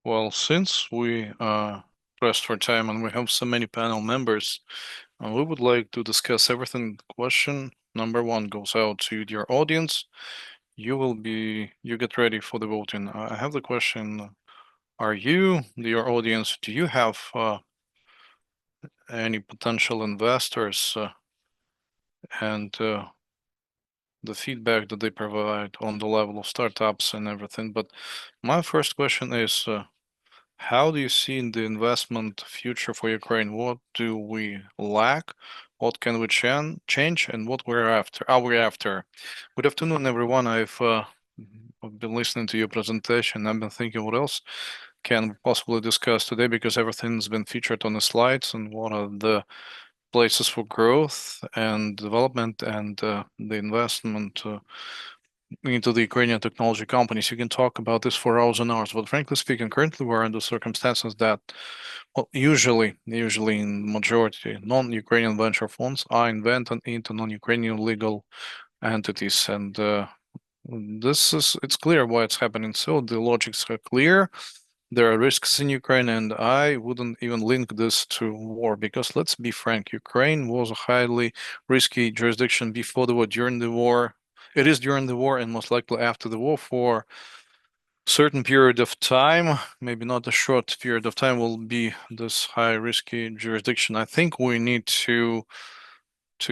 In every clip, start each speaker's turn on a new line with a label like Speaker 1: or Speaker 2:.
Speaker 1: Well, since we pressed for time and we have so many panel members, we would like to discuss everything. Question number one goes out to your audience. You get ready for the voting. I have the question. Are you, your audience, do you have any potential investors and the feedback that they provide on the level of startups and everything? But my first question is, how do you see in the investment future for Ukraine? What do we lack? What can we change? And what we're after? Are we after? Good afternoon, everyone. I've been listening to your presentation. I've been thinking what else can we possibly discuss today because everything's been featured on the slides and what are the places for growth and development and the investment into the Ukrainian technology companies. You can talk about this for hours and hours, but frankly speaking, currently we're under circumstances that, well, usually in majority, non-Ukrainian venture funds are invented into non-Ukrainian legal entities, and it's clear why it's happening. So the logics are clear. There are risks in Ukraine, and I wouldn't even link this to war because let's be frank, Ukraine was a highly risky jurisdiction before the war, during the war. It is during the war and most likely after the war for certain period of time, maybe not a short period of time, will be this high risky jurisdiction. I think we need to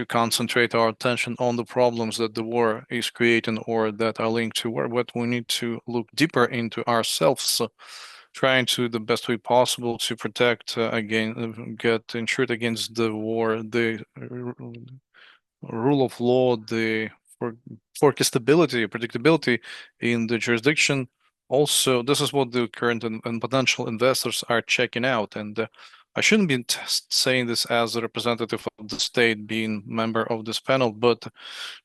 Speaker 1: concentrate our attention on the problems that the war is creating or that are linked to war, but we need to look deeper into ourselves, trying to the best way possible to protect get insured against the war, the rule of law, the forecastability, predictability in the jurisdiction. Also, this is what the current and potential investors are checking out. And I shouldn't be saying this as a representative of the state, being member of this panel, but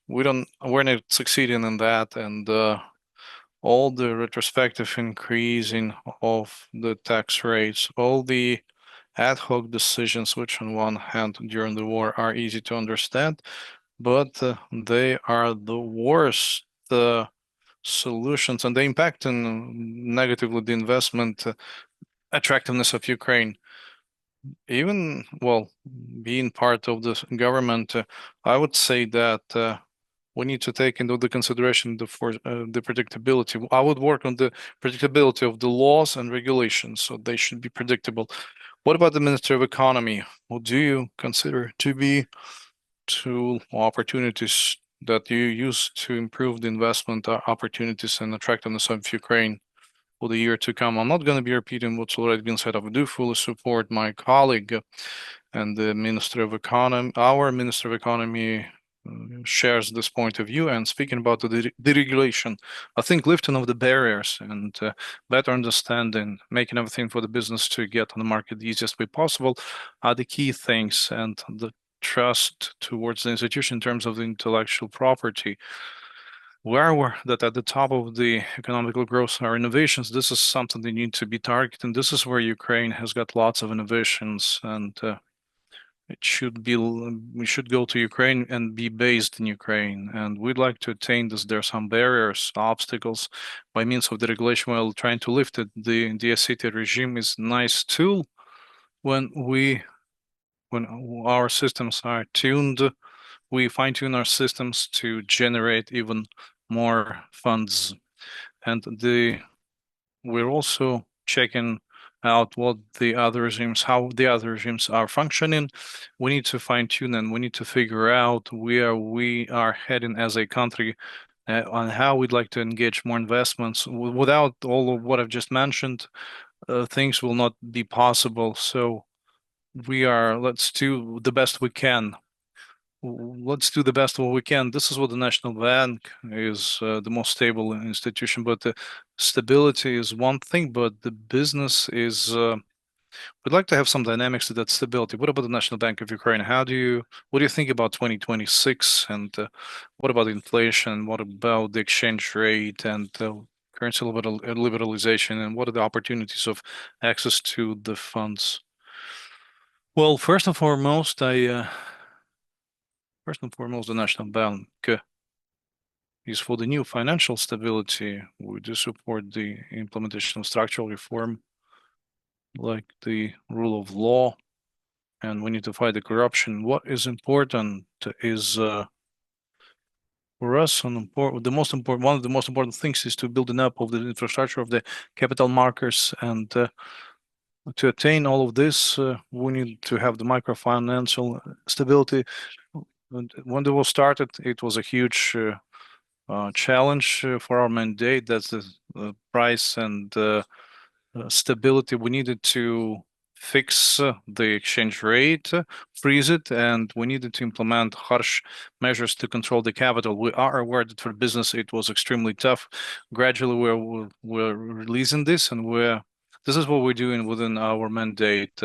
Speaker 1: we're not succeeding in that. And all the retrospective increasing of the tax rates, all the ad hoc decisions, which on one hand during the war are easy to understand, but they are the worst solutions and they impact negatively the investment attractiveness of Ukraine. Even, well, being part of the government, I would say that we need to take into the consideration the predictability. I would work on the predictability of the laws and regulations, so they should be predictable. What about the Ministry of Economy? What do you consider to be two opportunities that you use to improve the investment opportunities and attractiveness of Ukraine for the year to come? I'm not going to be repeating what's already been said. I do fully support my colleague and the Minister of Economy. Our Minister of Economy shares this point of view. And speaking about the deregulation, I think lifting of the barriers and better understanding, making everything for the business to get on the market the easiest way possible are the key things. And the trust towards the institution in terms of the intellectual property. Where we're that at the top of the economical growth are innovations. This is something they need to be targeted. And this is where Ukraine has got lots of innovations, and we should go to Ukraine and be based in Ukraine. And we'd like to attain this. There are some barriers, obstacles by means of the regulation while trying to lift it. The DSCT regime is a nice tool when our systems are tuned. We fine tune our systems to generate even more funds. And we're also checking out how the other regimes are functioning. We need to fine tune and we need to figure out where we are heading as a country on how we'd like to engage more investments. Without all of what I've just mentioned, things will not be possible. So let's do the best we can. Let's do the best what we can. This is what the National Bank is the most stable institution, but the stability is one thing, but the business is, we'd like to have some dynamics to that stability. What about the National Bank of Ukraine? What do you think about 2026? And what about inflation? What about the exchange rate and currency liberalization? And what are the opportunities of access to the funds? Well, first and foremost, the National Bank is for the new financial stability. We do support the implementation of structural reform. like the rule of law, and we need to fight the corruption. What is important is for us, one of the most important things is to building up of the infrastructure of the capital markets, and to attain all of this, we need to have the microfinancial stability. And when the war started, it was a huge challenge for our mandate. That's the price and stability. We needed to fix the exchange rate, freeze it, and we needed to implement harsh measures to control the capital. We are aware that for business it was extremely tough. Gradually, we're releasing this, and this is what we're doing within our mandate.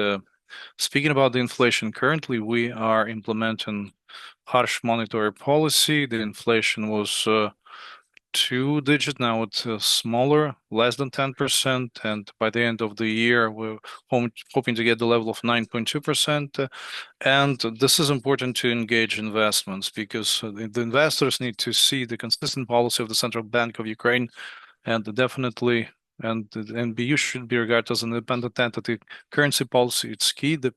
Speaker 1: Speaking about the inflation, currently we are implementing harsh monetary policy. The inflation was two-digit. Now it's smaller, less than 10%, and by the end of the year, we're hoping to get the level of 9.2%. And this is important to engage investments because the investors need to see the consistent policy of the Central Bank of Ukraine, and definitely, and the NBU should be regarded as an independent entity. Currency policy, it's key. That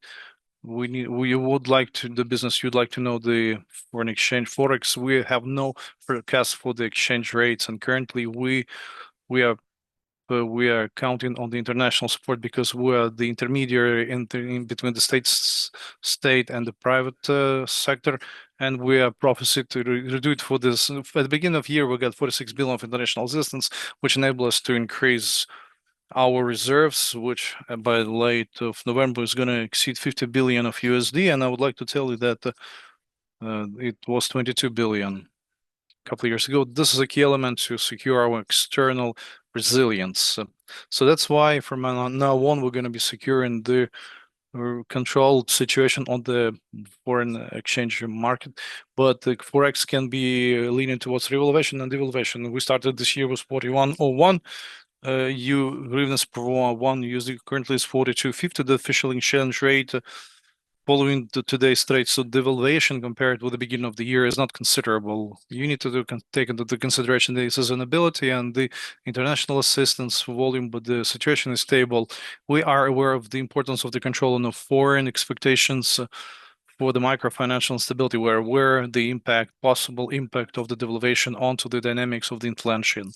Speaker 1: we would like to the business you'd like to know the foreign exchange forex. We have no forecast for the exchange rates, and currently we are we are counting on the international support because we are the intermediary in between the state and the private sector, and we are prophesy to do it for this. At the beginning of the year, we got 46 billion of international assistance, which enable us to increase our reserves, which by late of November is going to exceed 50 billion of USD. And I would like to tell you that it was 22 billion a couple of years ago. This is a key element to secure our external resilience. So that's why from now on, we're going to be securing the controlled situation on the foreign exchange market, but the forex can be leaning towards revaluation and devaluation. We started this year with 41.01. Hryvnias per one USD currently is 42.50. The official exchange rate following today's trade, so devaluation compared with the beginning of the year is not considerable. You need to take into consideration the seasonality and the international assistance volume, but the situation is stable. We are aware of the importance of the control of foreign expectations for the microfinancial instability, where the possible impact of the devaluation onto the dynamics of the inflation.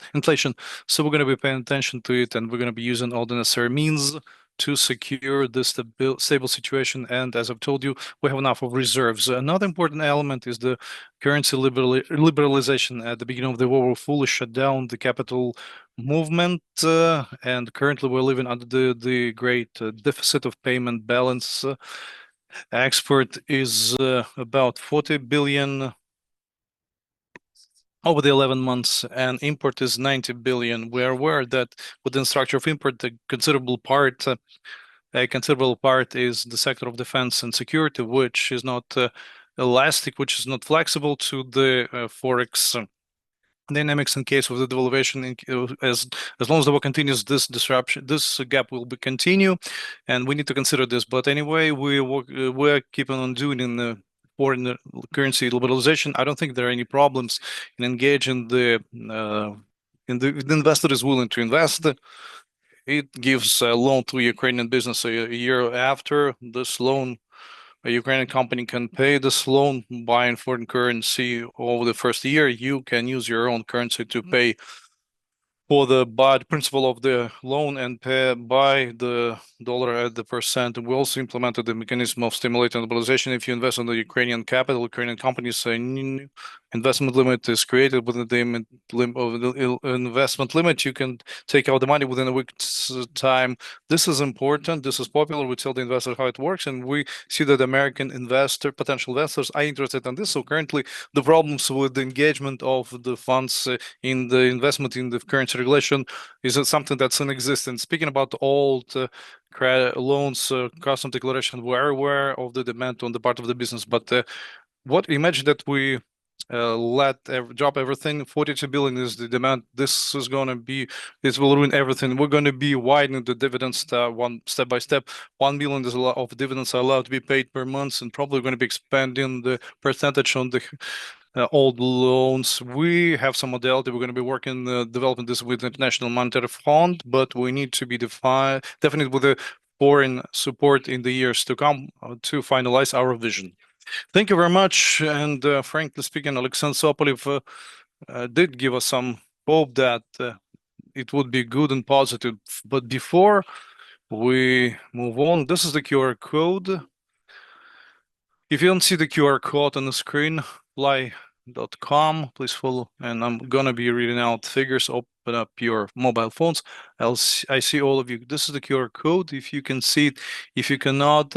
Speaker 1: So we're going to be paying attention to it, and we're going to be using all the necessary means to secure the stable situation. And as I've told you, we have enough of reserves. Another important element is the currency liberalization. At the beginning of the war, we fully shut down the capital movement, and currently we're living under the great deficit of payment balance. Export is about 40 billion over the 11 months, and import is 90 billion. We are aware that within structure of import, a considerable part is the sector of defense and security, which is not elastic, which is not flexible to the forex dynamics in case of the devaluation. As long as the war continues, this gap will continue, and we need to consider this. But anyway, we're keeping on doing in the foreign currency liberalization. I don't think there are any problems in engaging the investor is willing to invest. It gives a loan to Ukrainian business a year after this loan. A Ukrainian company can pay this loan buying foreign currency over the first year. You can use your own currency to pay for the principal of the loan and buy the dollar at the percent. We also implemented the mechanism of stimulating mobilization. If you invest in the Ukrainian capital, Ukrainian companies, an investment limit is created within the investment limit. You can take out the money within a week's time. This is important. This is popular. We tell the investor how it works, and we see that American potential investors are interested in this. So currently, the problems with the engagement of the funds in the investment in the currency regulation is something that's in existence. Speaking about old credit loans, custom declaration, we're aware of the demand on the part of the business, but imagine that we drop everything. 42 billion is the demand. This will ruin everything. We're going to be widening the dividends step by step. 1 billion is a lot of dividends are allowed to be paid per month, and probably going to be expanding the percentage on the old loans. We have some modality. We're going to be working developing this with the International Monetary Fund, but we need to be defined with the foreign support in the years to come to finalize our vision. Thank you very much. And frankly speaking, Oleksandr Sopoliv did give us some hope that it would be good and positive. But before we move on, this is the QR code. If you don't see the QR code on the screen, fly.com, please follow. And I'm going to be reading out figures. Open up your mobile phones. I see all of you. This is the QR code. If you can see it, if you cannot,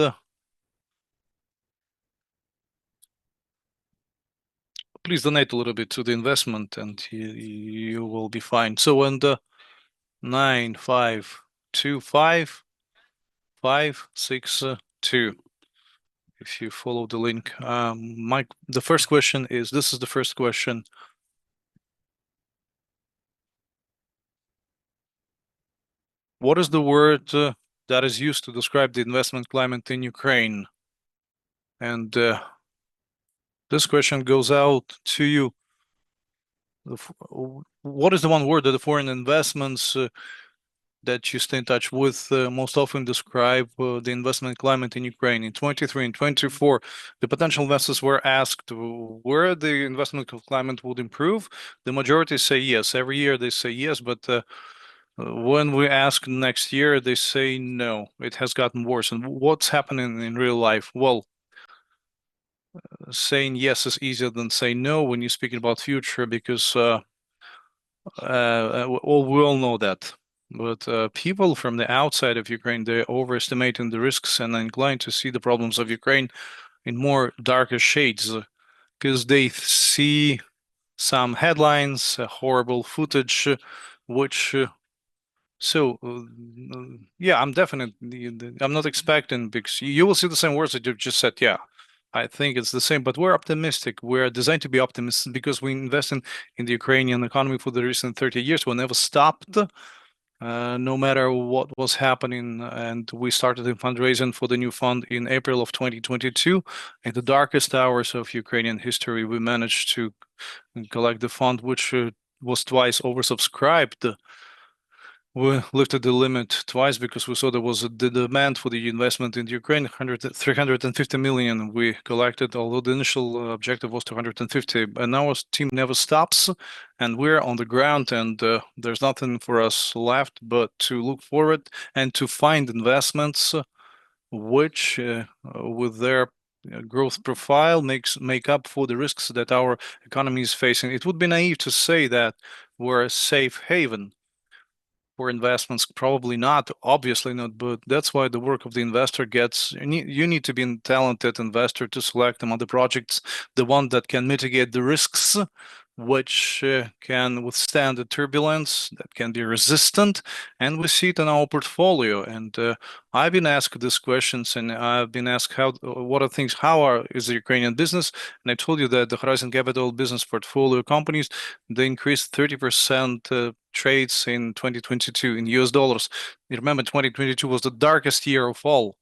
Speaker 1: please donate a little bit to the investment and you will be fine. So, and 9525 562. If you follow the link, Mike, the first question is, this is the first question. What is the word that is used to describe the investment climate in Ukraine? And this question goes out to you. What is the one word that the foreign investments that you stay in touch with most often describe the investment climate in Ukraine? In 23 and 24, the potential investors were asked where the investment climate would improve. The majority say yes. Every year they say yes, but when we ask next year, they say no, it has gotten worse. And what's happening in real life? Well, saying yes is easier than saying no when you're speaking about future, because we all know that. But people from the outside of Ukraine, they're overestimating the risks and inclined to see the problems of Ukraine in more darker shades, because they see some headlines, horrible footage, which yeah, I'm not expecting, because you will see the same words that you've just said. Yeah, I think it's the same, but we're optimistic. We're designed to be optimists because we invest in the Ukrainian economy for the recent 30 years. We never stopped, no matter what was happening. And we started the fundraising for the new fund in April of 2022. In the darkest hours of Ukrainian history, we managed to collect the fund, which was twice oversubscribed. We lifted the limit twice because we saw there was the demand for the investment in Ukraine, 350 million we collected, although the initial objective was 250. And our team never stops, and we're on the ground, and there's nothing for us left but to look forward and to find investments which, with their growth profile, make up for the risks that our economy is facing. It would be naive to say that we're a safe haven for investments. Probably not, obviously not, but that's why the work of the investor gets, you need to be a talented investor to select among the projects the one that can mitigate the risks, which can withstand the turbulence, that can be resistant, and we see it in our portfolio. And I've been asked these questions, and I've been asked what are things, is the Ukrainian business? And I told you that the Horizon Capital business portfolio companies, they increased 30% trades in 2022 in US dollars. You remember 2022 was the darkest year of all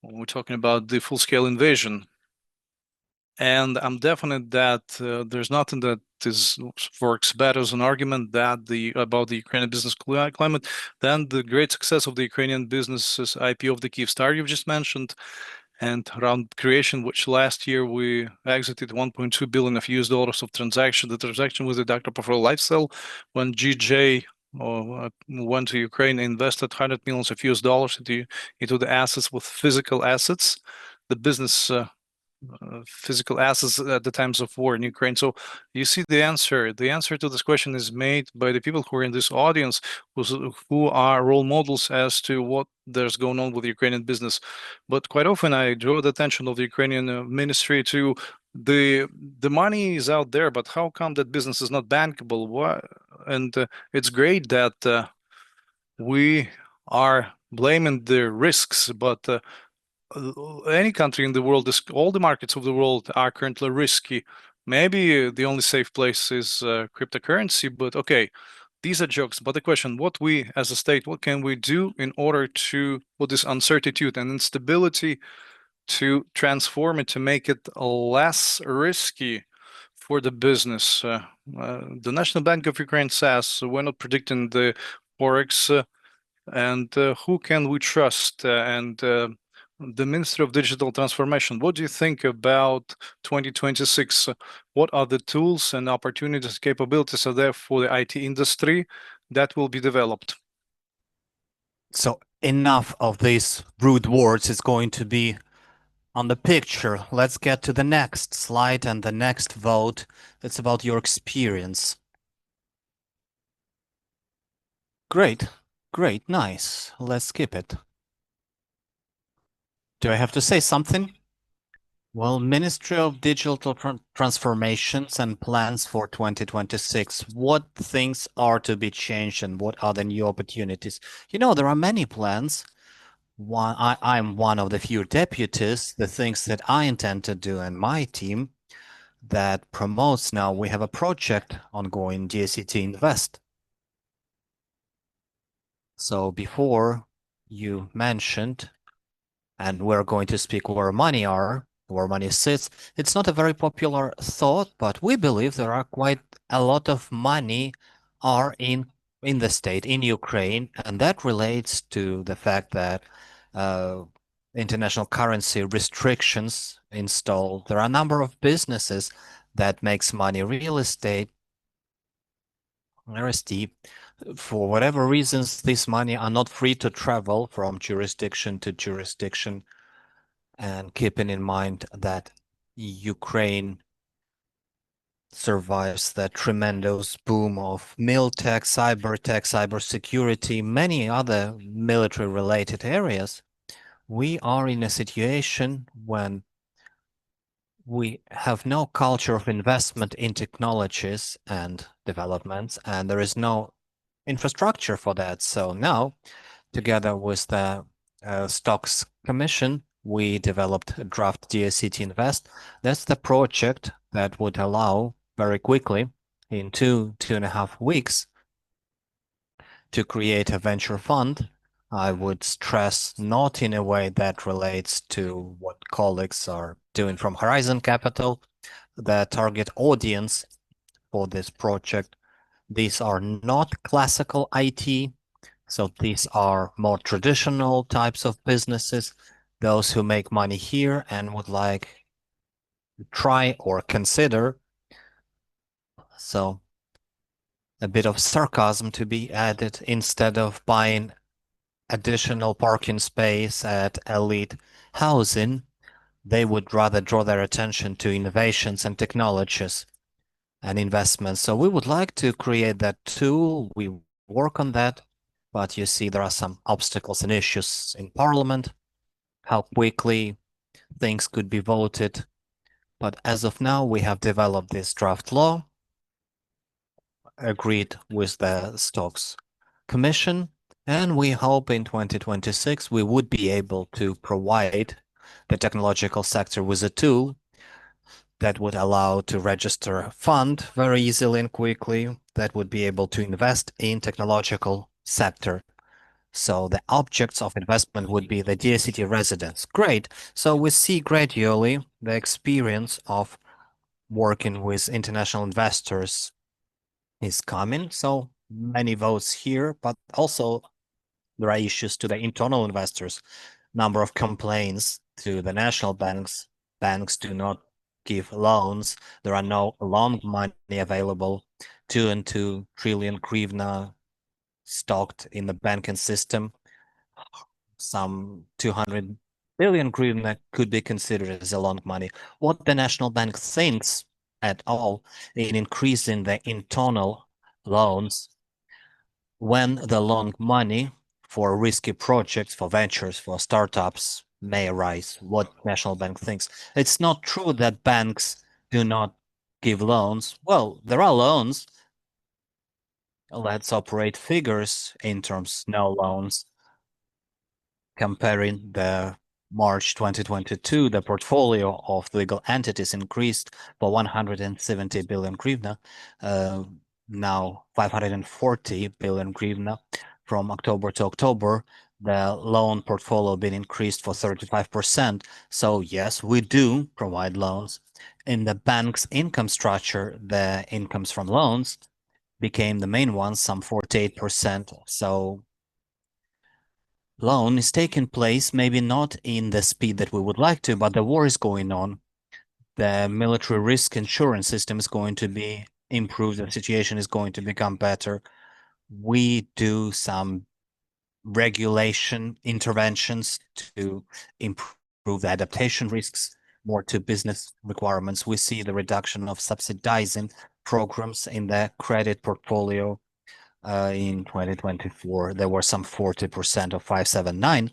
Speaker 1: when we're talking about the full-scale invasion. And I'm definite that there's nothing that works better as an argument that about the Ukrainian business climate than the great success of the Ukrainian business's IPO of the Kyivstar you've just mentioned, and around creation, which last year we exited 1.2 billion of US dollars of transaction. The transaction was a Dr. Profile Lifestyle when GJ went to Ukraine and invested 100 millions of US dollars into the assets with physical assets. The business physical assets at the times of war in Ukraine. So you see the answer. The answer to this question is made by the people who are in this audience, who are role models as to what there's going on with Ukrainian business. But quite often I draw the attention of the Ukrainian ministry to the money is out there, but how come that business is not bankable? And it's great that we are blaming the risks, but any country in the world, all the markets of the world are currently risky. Maybe the only safe place is cryptocurrency, but okay, these are jokes. But the question, what we as a state, what can we do in order to put this uncertainty and instability to transform it, to make it less risky for the business? The National Bank of Ukraine says we're not predicting the Forex and who can we trust? And the Ministry of Digital Transformation, what do you think about 2026? What are the tools and opportunities, capabilities are there for the IT industry that will be developed?
Speaker 2: So enough of these rude words is going to be on the picture. Let's get to the next slide and the next vote. It's about your experience. Great, great, nice. Let's skip it. Do I have to say something? Well, Ministry of Digital Transformations and plans for 2026. What things are to be changed and what are the new opportunities? You know, there are many plans. I'm one of the few deputies. The things that I intend to do and my team that promotes now, we have a project ongoing, DSCT Invest. So before you mentioned, and we're going to speak where money sits. It's not a very popular thought, but we believe there are quite a lot of money are in the state, in Ukraine, and that relates to the fact that international currency restrictions installed. There are a number of businesses that makes money, real estate, RST. For whatever reasons, these money are not free to travel from jurisdiction to jurisdiction. And keeping in mind that Ukraine survives that tremendous boom of miltech, cybersecurity, many other military-related areas, we are in a situation when we have no culture of investment in technologies and developments, and there is no infrastructure for that. So now, together with the Stocks Commission, we developed a draft DSCT Invest. That's the project that would allow very quickly, in 2.5 weeks, to create a venture fund. I would stress not in a way that relates to what colleagues are doing from Horizon Capital. The target audience for this project, these are not classical IT. So these are more traditional types of businesses, those who make money here and would like to try or consider. So a bit of sarcasm to be added. Instead of buying additional parking space at elite housing, they would rather draw their attention to innovations and technologies and investments. So we would like to create that tool. We work on that, but you see there are some obstacles and issues in Parliament, how quickly things could be voted. But as of now, we have developed this draft law, agreed with the Stocks Commission, and we hope in 2026 we would be able to provide the technological sector with a tool that would allow to register a fund very easily and quickly, that would be able to invest in technological sector. So the objects of investment would be the DSCT residents. Great. So we see gradually the experience of working with international investors is coming. So many votes here, but also there are issues to the internal investors. Number of complaints to the national banks. Banks do not give loans. There are no loan money available. 2.2 trillion hryvnia stocked in the banking system. Some 200 billion hryvnia could be considered as a loan money. What the national bank thinks at all in increasing the internal loans when the loan money for risky projects, for ventures, for startups may arise, what national bank thinks. It's not true that banks do not give loans. Well, there are loans. Let's operate figures in terms no loans. Comparing the March 2022, the portfolio of legal entities increased for 170 billion hryvnia, now 540 billion hryvnia. From October to October, the loan portfolio been increased for 35%. So yes, we do provide loans. In the bank's income structure, the incomes from loans became the main ones, some 48%. So loan is taking place, maybe not in the speed that we would like to, but the war is going on. The military risk insurance system is going to be improved. The situation is going to become better. We do some regulation interventions to improve the adaptation risks more to business requirements. We see the reduction of subsidizing programs in the credit portfolio. In 2024, there were some 40% of 579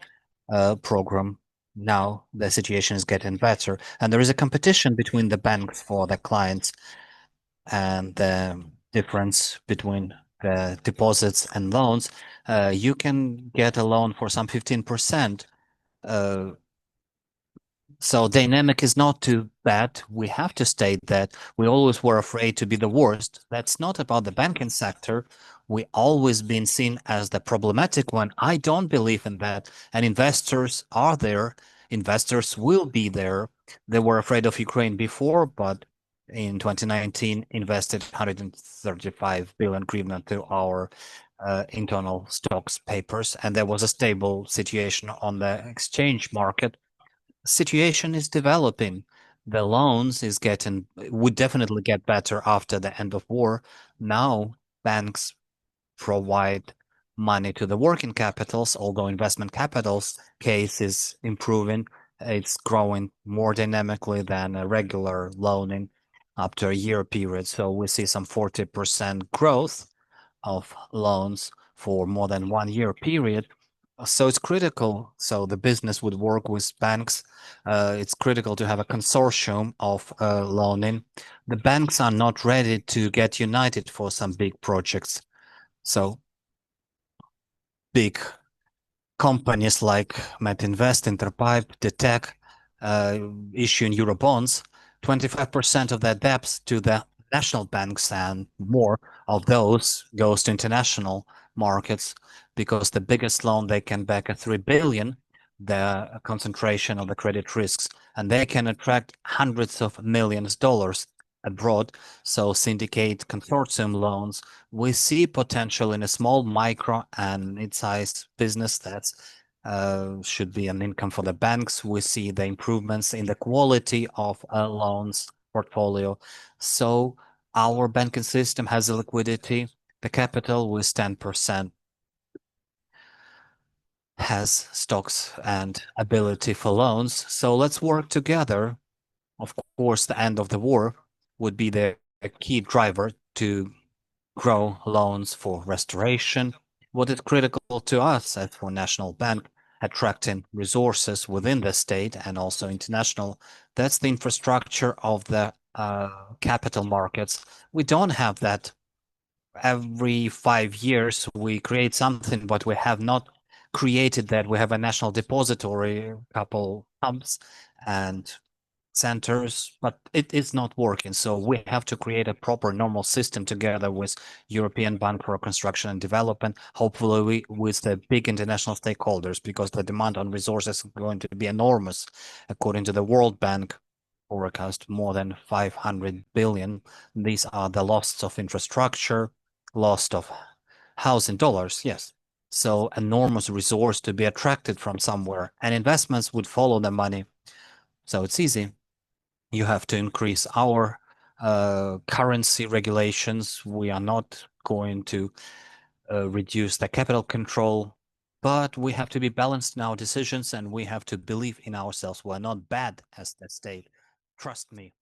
Speaker 2: program. Now the situation is getting better, and there is a competition between the banks for the clients, and the difference between the deposits and loans. You can get a loan for some 15%. So dynamic is not too bad. We have to state that we always were afraid to be the worst. That's not about the banking sector. We always been seen as the problematic one. I don't believe in that. And investors are there. Investors will be there. They were afraid of Ukraine before, but in 2019 invested 135 billion hryvnia to our internal stocks papers, and there was a stable situation on the exchange market. Situation is developing. The loans is would definitely get better after the end of war. Now banks provide money to the working capitals, although investment capitals case is improving. It's growing more dynamically than a regular loaning after a year period. So we see some 40% growth of loans for more than 1 year period. So it's critical. So the business would work with banks. It's critical to have a consortium of loaning. The banks are not ready to get united for some big projects. So big companies like Metinvest, Interpipe, Detec, issuing Eurobonds, 25% of their debts to the national banks, and more of those goes to international markets, because the biggest loan they can back at 3 billion, the concentration of the credit risks, and they can attract hundreds of millions of dollars abroad. So syndicate consortium loans, we see potential in a small micro and mid-sized business that should be an income for the banks. We see the improvements in the quality of a loans portfolio. So our banking system has a liquidity. The capital with 10% has stocks and ability for loans. So let's work together. Of course, the end of the war would be the key driver to grow loans for restoration. What is critical to us as for National Bank, attracting resources within the state and also international, that's the infrastructure of the capital markets. We don't have that. Every 5 years we create something, but we have not created that. We have a national depository, a couple hubs and centers, but it is not working. So we have to create a proper normal system together with European Bank for Reconstruction and Development, hopefully with the big international stakeholders, because the demand on resources is going to be enormous. According to the World Bank forecast, more than 500 billion. These are the loss of infrastructure, loss of housing dollars, yes. So enormous resource to be attracted from somewhere, and investments would follow the money. So it's easy. You have to increase our currency regulations. We are not going to reduce the capital control, but we have to be balanced in our decisions, and we have to believe in ourselves. We're not bad as the state. Trust me.